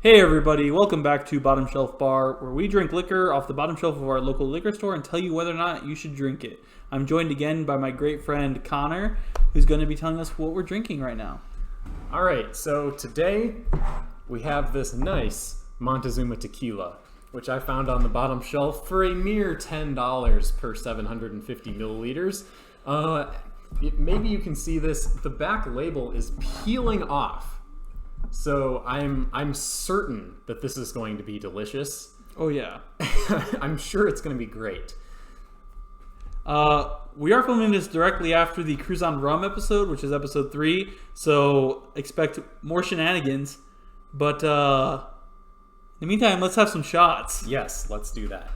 Hey everybody, welcome back to Bottom Shelf Bar, where we drink liquor off the bottom shelf of our local liquor store and tell you whether or not you should drink it. I'm joined again by my great friend Connor, who's going to be telling us what we're drinking right now. Alright, so today we have this nice Montezuma Tequila, which I found on the bottom shelf for a mere $10 per 750 milliliters. Maybe you can see this, the back label is peeling off. So I'm certain that this is going to be delicious. Oh yeah. I'm sure it's going to be great. We are filming this directly after the Cruise on Rum episode, which is episode 3, so expect more shenanigans. But in the meantime, let's have some shots. Yes, let's do that.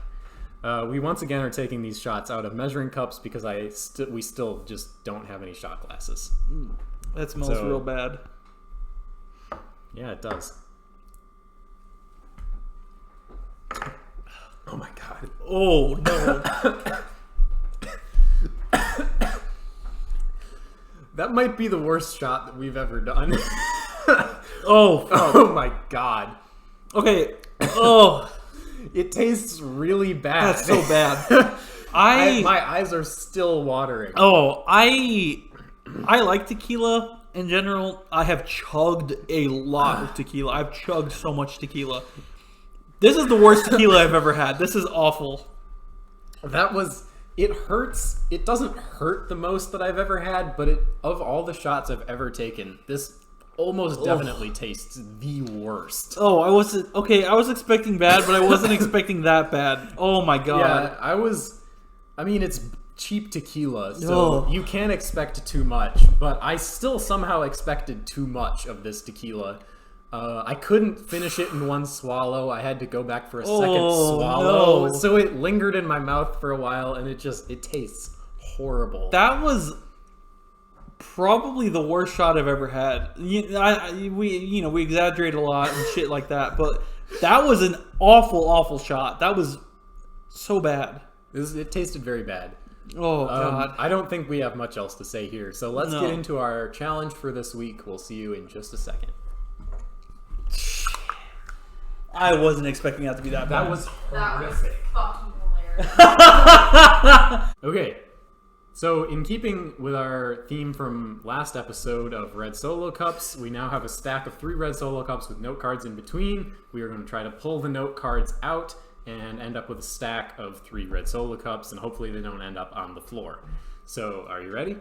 We once again are taking these shots out of measuring cups because we still just don't have any shot glasses. That smells real bad. Yeah, it does. Oh my god. Oh no. That might be the worst shot that we've ever done. Oh my god. Okay. Oh. It tastes really bad. That's so bad. My eyes are still watering. Oh, I like tequila in general. I have chugged a lot of tequila. I've chugged so much tequila. This is the worst tequila I've ever had. This is awful. It hurts. It doesn't hurt the most that I've ever had, but of all the shots I've ever taken, this almost definitely tastes the worst. Oh, I was expecting bad, but I wasn't expecting that bad. Oh my god. Yeah, it's cheap tequila, so you can't expect too much, but I still somehow expected too much of this tequila. I couldn't finish it in one swallow. I had to go back for a second swallow. No. So it lingered in my mouth for a while, and it tastes horrible. That was probably the worst shot I've ever had. We exaggerate a lot and shit like that, but that was an awful shot. That was so bad. It tasted very bad. Oh god. I don't think we have much else to say here, so let's get into our challenge for this week. We'll see you in just a second. I wasn't expecting that to be that bad. That was horrific. Fucking hilarious. Okay, so in keeping with our theme from last episode of Red Solo Cups, we now have a stack of 3 Red Solo Cups with note cards in between. We are going to try to pull the note cards out and end up with a stack of 3 Red Solo Cups, and hopefully they don't end up on the floor. So, are you ready?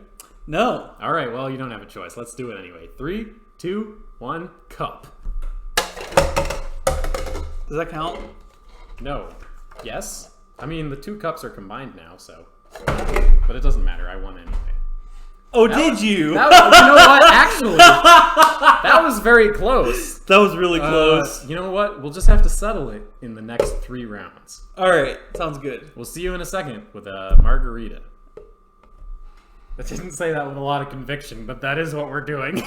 No. Alright, well, you don't have a choice. Let's do it anyway. 3, 2, 1, cup. Does that count? No. Yes? I mean, the 2 cups are combined now, so. But it doesn't matter. I won anyway. Oh, did you? You know what? Actually, that was very close. That was really close. You know what? We'll just have to settle it in the next 3 rounds. All right. Sounds good. We'll see you in a second with a margarita. I didn't say that with a lot of conviction, but that is what we're doing.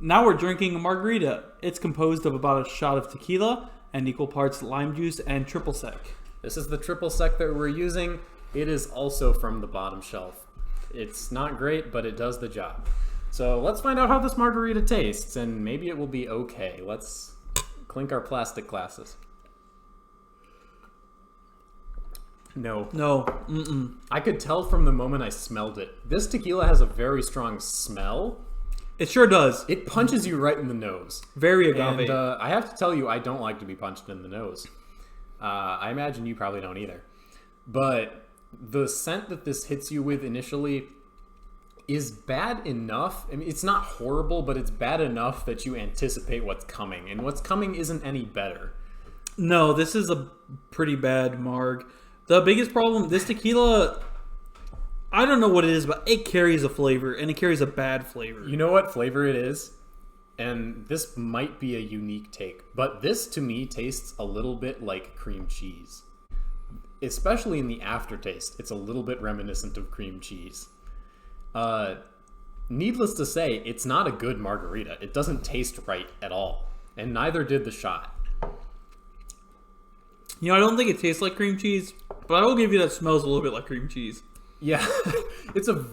Now we're drinking a margarita. It's composed of about a shot of tequila and equal parts lime juice and triple sec. This is the triple sec that we're using. It is also from the bottom shelf. It's not great, but it does the job. So let's find out how this margarita tastes, and maybe it will be okay. Let's clink our plastic glasses. No. No. Mm-mm. I could tell from the moment I smelled it. This tequila has a very strong smell. It sure does. It punches you right in the nose. Very agave. And I have to tell you, I don't like to be punched in the nose. I imagine you probably don't either. But the scent that this hits you with initially is bad enough. I mean, it's not horrible, but it's bad enough that you anticipate what's coming. And what's coming isn't any better. No, this is a pretty bad marg. The biggest problem, this tequila, I don't know what it is, but it carries a flavor, and it carries a bad flavor. You know what flavor it is? And this might be a unique take, but this to me tastes a little bit like cream cheese. Especially in the aftertaste, it's a little bit reminiscent of cream cheese. Needless to say, it's not a good margarita. It doesn't taste right at all, and neither did the shot. You know, I don't think it tastes like cream cheese, but I will give you that it smells a little bit like cream cheese. Yeah, it's a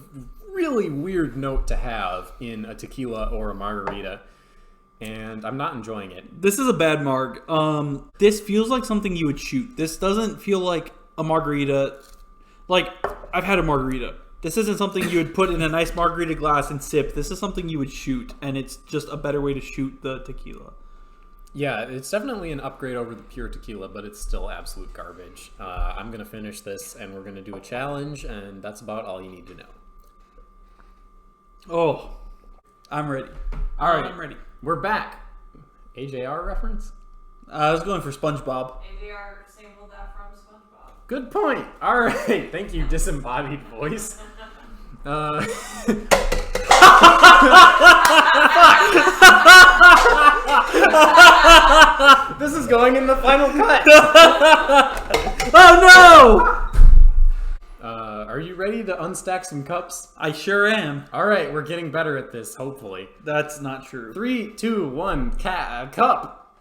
really weird note to have in a tequila or a margarita. and I'm not enjoying it. This is a bad marg. This feels like something you would shoot. This doesn't feel like a margarita. Like, I've had a margarita. This isn't something you would put in a nice margarita glass and sip. This is something you would shoot, and it's just a better way to shoot the tequila. Yeah, it's definitely an upgrade over the pure tequila, but it's still absolute garbage. I'm going to finish this, and we're going to do a challenge, and that's about all you need to know. Oh, I'm ready. All right, I'm ready. We're back. AJR reference? I was going for SpongeBob. AJR sampled that from SpongeBob. Good point. All right, thank you, disembodied voice. This is going in the final cut. Oh no! Are you ready to unstack some cups? I sure am. All right, we're getting better at this, hopefully. That's not true. 3, 2, 1, cup.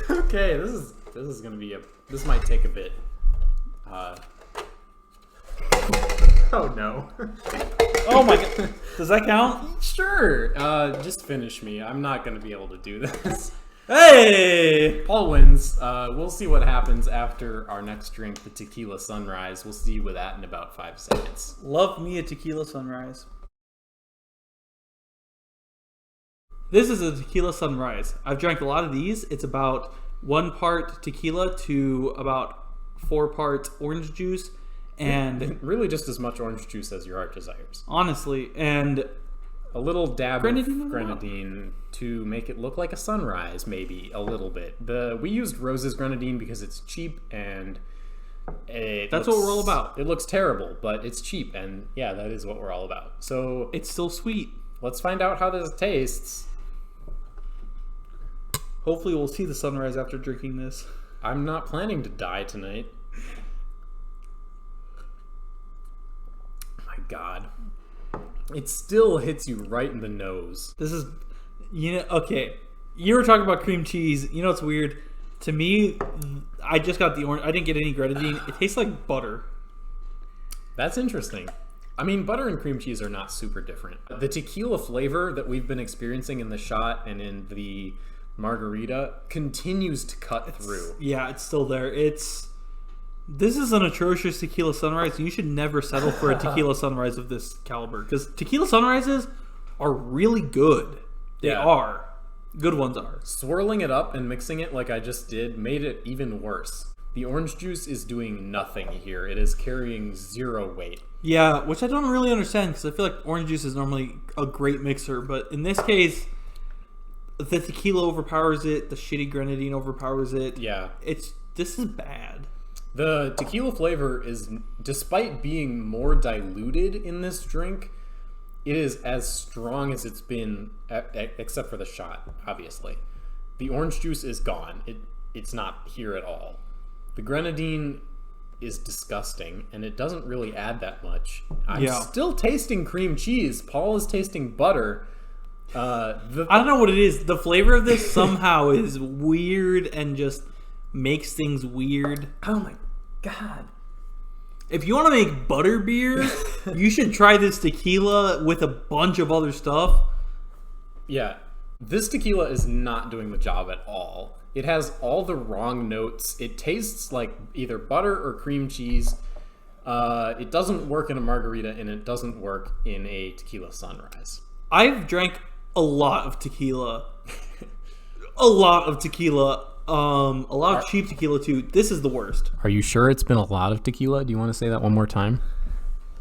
Okay, this is gonna be this might take a bit. Oh no. Oh my god. Does that count? Sure. Just finish me. I'm not gonna be able to do this. Hey! Paul wins. We'll see what happens after our next drink, the Tequila Sunrise. We'll see you with that in about 5 seconds. Love me a tequila sunrise. This is a tequila sunrise. I've drank a lot of these. It's about 1 part tequila to about 4 parts orange juice. And really just as much orange juice as your heart desires. Honestly, and a little dab grenadine of grenadine to make it look like a sunrise, maybe a little bit. We used Rose's grenadine because it's cheap and that's what we're all about. It looks terrible, but it's cheap, and yeah, that is what we're all about. So it's still sweet. Let's find out how this tastes. Hopefully, we'll see the sunrise after drinking this. I'm not planning to die tonight. My God. It still hits you right in the nose. This is, okay. You were talking about cream cheese. You know what's weird? To me, I just got the orange. I didn't get any grenadine. It tastes like butter. That's interesting. I mean, butter and cream cheese are not super different. The tequila flavor that we've been experiencing in the shot and in the margarita continues to cut through. Yeah, it's still there. This is an atrocious tequila sunrise. You should never settle for a tequila sunrise of this caliber, because tequila sunrises are really good. They are. Good ones are. Swirling it up and mixing it like I just did made it even worse. The orange juice is doing nothing here. It is carrying 0 weight. Yeah, which I don't really understand, because I feel like orange juice is normally a great mixer, but in this case, the tequila overpowers it. The shitty grenadine overpowers it. Yeah. This is bad. The tequila flavor is, despite being more diluted in this drink, it is as strong as it's been, except for the shot, obviously. The orange juice is gone. It's not here at all. The grenadine is disgusting, and it doesn't really add that much. I'm still tasting cream cheese. Paul is tasting butter. I don't know what it is. The flavor of this somehow is weird and just makes things weird. Oh my God. If you want to make butter beer, you should try this tequila with a bunch of other stuff. Yeah. This tequila is not doing the job at all. It has all the wrong notes. It tastes like either butter or cream cheese. It doesn't work in a margarita, and it doesn't work in a tequila sunrise. I've drank a lot of tequila. A lot of tequila. A lot of cheap tequila too. This is the worst. Are you sure it's been a lot of tequila? Do you want to say that one more time?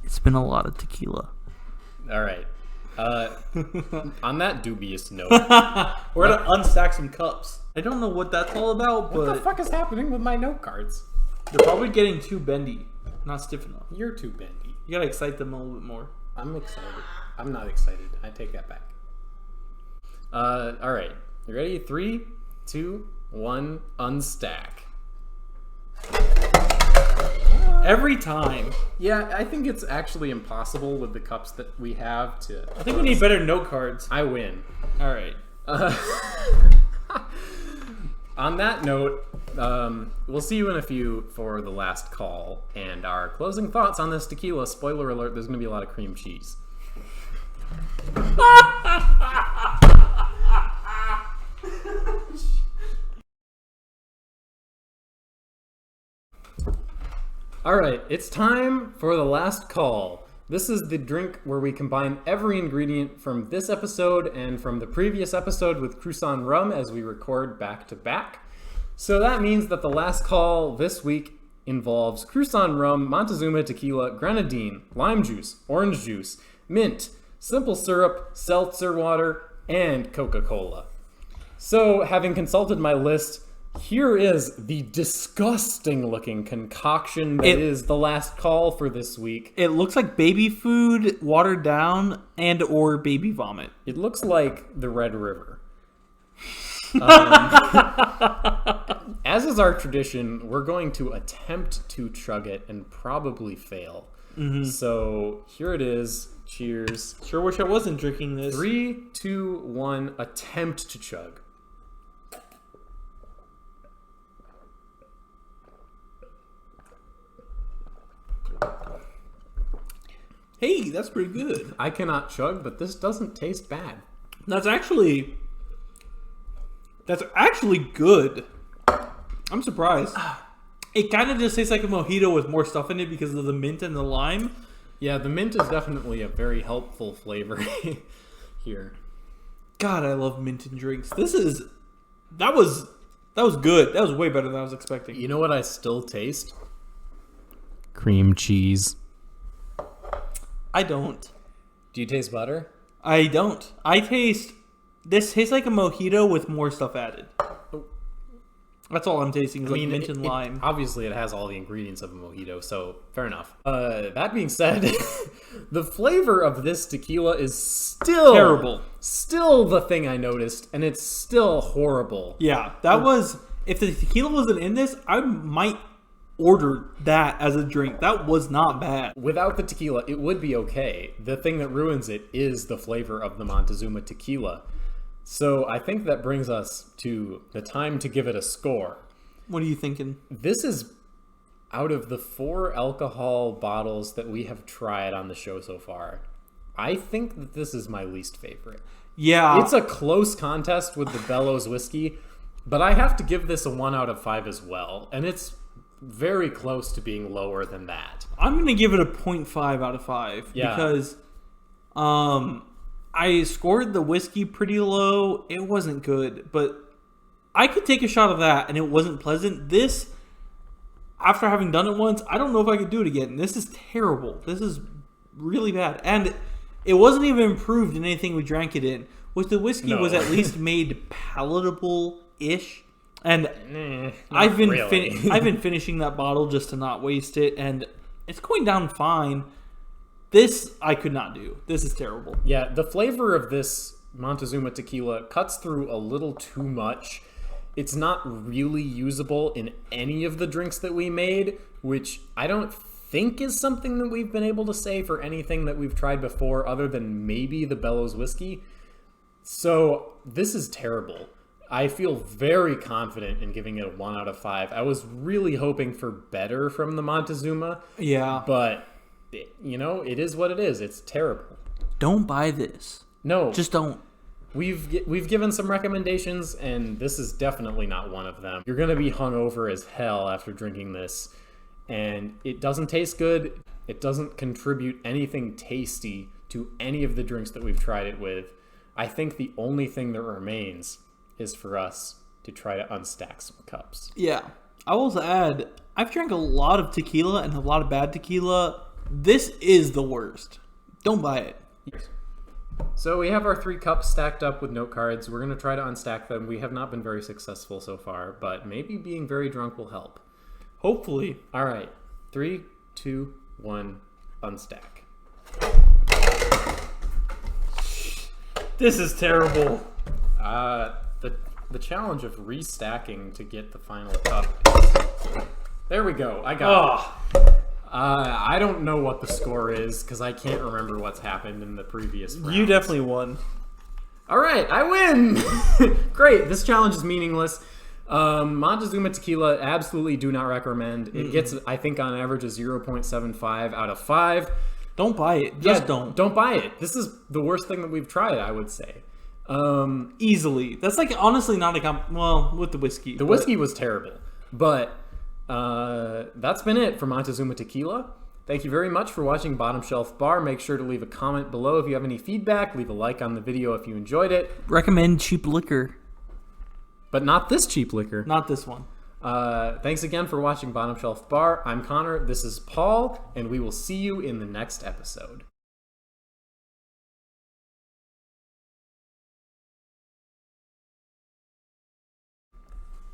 It's been a lot of tequila. All right. On that dubious note, we're gonna unstack some cups. I don't know what that's all about, but what the fuck is happening with my note cards? They're probably getting too bendy, not stiff enough. You're too bendy. You gotta excite them a little bit more. I'm excited. I'm not excited. I take that back. All right. You ready? 3, 2, 1. Unstack. Every time. Yeah, I think it's actually impossible with the cups that we have to... I think we need better note cards. I win. All right. On that note, we'll see you in a few for the last call and our closing thoughts on this tequila. Spoiler alert, there's going to be a lot of cream cheese. All right, it's time for the last call. This is the drink where we combine every ingredient from this episode and from the previous episode with Cruson rum as we record back to back. So that means that the last call this week involves Cruson rum, Montezuma tequila, grenadine, lime juice, orange juice, mint, simple syrup, seltzer water, and Coca-Cola. So having consulted my list, here is the disgusting looking concoction that is the last call for this week. It looks like baby food watered down and or baby vomit. It looks like the Red River. As is our tradition, we're going to attempt to chug it and probably fail. Mm-hmm. So here it is. Cheers. Sure wish I wasn't drinking this. 3, 2, 1, attempt to chug. Hey, that's pretty good. I cannot chug, but this doesn't taste bad. That's actually good. I'm surprised. It kind of just tastes like a mojito with more stuff in it because of the mint and the lime. Yeah, the mint is definitely a very helpful flavor here. God, I love mint in drinks. That was good. That was way better than I was expecting. You know what I still taste? Cream cheese. I don't. Do you taste butter? I don't. This tastes like a mojito with more stuff added. That's all I'm tasting is like mint and lime. Obviously, it has all the ingredients of a mojito, so fair enough. That being said, the flavor of this tequila is still terrible. Still the thing I noticed, and it's still horrible. Yeah, if the tequila wasn't in this, I might order that as a drink. That was not bad. Without the tequila, it would be okay. The thing that ruins it is the flavor of the Montezuma tequila. So I think that brings us to the time to give it a score. What are you thinking? This is out of the 4 alcohol bottles that we have tried on the show so far. I think that this is my least favorite. Yeah. It's a close contest with the Bellows whiskey, but I have to give this a 1 out of 5 as well. And it's very close to being lower than that. I'm going to give it a 0.5 out of 5 because I scored the whiskey pretty low. It wasn't good, but I could take a shot of that and it wasn't pleasant. This, after having done it once, I don't know if I could do it again. This is terrible. This is really bad. And it wasn't even improved in anything we drank it in, which the whiskey was at least made palatable-ish. And I've been finishing that bottle just to not waste it, and it's going down fine. This I could not do. This is terrible. Yeah, the flavor of this Montezuma tequila cuts through a little too much. It's not really usable in any of the drinks that we made, which I don't think is something that we've been able to say for anything that we've tried before other than maybe the Bellows whiskey. So this is terrible. I feel very confident in giving it a 1 out of 5. I was really hoping for better from the Montezuma. Yeah. But, you know, it is what it is. It's terrible. Don't buy this. No. Just don't. We've given some recommendations, and this is definitely not one of them. You're going to be hungover as hell after drinking this, and it doesn't taste good. It doesn't contribute anything tasty to any of the drinks that we've tried it with. I think the only thing that remains is for us to try to unstack some cups. Yeah. I will add, I've drank a lot of tequila and a lot of bad tequila. This is the worst. Don't buy it. Yes. So we have our 3 cups stacked up with note cards. We're going to try to unstack them. We have not been very successful so far, but maybe being very drunk will help. Hopefully. All right. 3, 2, 1, unstack. This is terrible. The challenge of restacking to get the final cup. There we go. I got it. I don't know what the score is because I can't remember what's happened in the previous rounds. You definitely won. All right, I win. Great. This challenge is meaningless. Montezuma Tequila, absolutely do not recommend. It gets, I think, on average, a 0.75 out of 5. Don't buy it. Just don't. Don't buy it. This is the worst thing that we've tried, I would say. Easily. That's like honestly not well, with the whiskey. The whiskey was terrible. But that's been it for Montezuma Tequila. Thank you very much for watching Bottom Shelf Bar. Make sure to leave a comment below if you have any feedback. Leave a like on the video if you enjoyed it. Recommend cheap liquor. But not this cheap liquor. Not this one. Thanks again for watching Bottom Shelf Bar. I'm Connor. This is Paul. And we will see you in the next episode.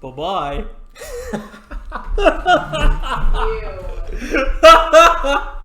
Bye-bye. Ew.